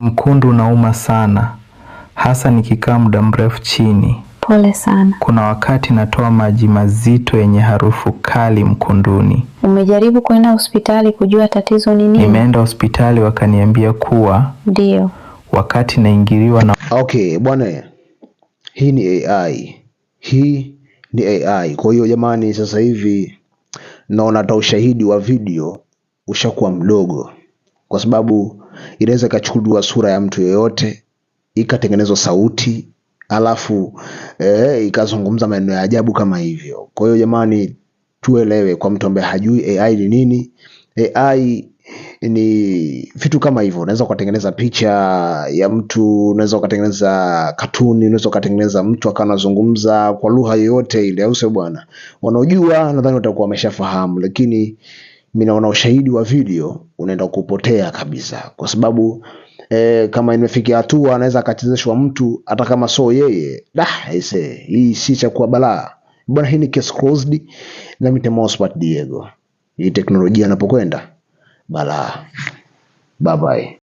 Mkundu unauma sana, hasa nikikaa muda mrefu chini. Pole sana. Kuna wakati natoa maji mazito yenye harufu kali mkunduni. Umejaribu kwenda hospitali kujua tatizo ni nini? Nimeenda hospitali wakaniambia kuwa ndio wakati naingiliwa na... Okay, bwana. Hii ni AI. Hii ni AI. Kwa hiyo jamani, sasa hivi naona hata ushahidi wa video ushakuwa mdogo, kwa sababu inaweza kachukuliwa sura ya mtu yeyote, ikatengenezwa sauti, alafu ikazungumza maneno ya ajabu kama hivyo. Kwa hiyo jamani, tuelewe, kwa mtu ambaye hajui AI ni nini. AI ni vitu kama hivyo. Unaweza kutengeneza picha ya mtu, unaweza kutengeneza katuni, unaweza kutengeneza mtu akanazungumza kwa lugha yoyote ile, au sio bwana? Wanaojua nadhani watakuwa wameshafahamu, lakini mimi naona ushahidi wa video unaenda kupotea kabisa, kwa sababu kama imefikia hatua anaweza akachezeshwa mtu hata kama so yeye. Hii si cha kwa balaa bwana. Hii ni case closed na Mospat Diego. Hii teknolojia inapokwenda balaa. Bye bye.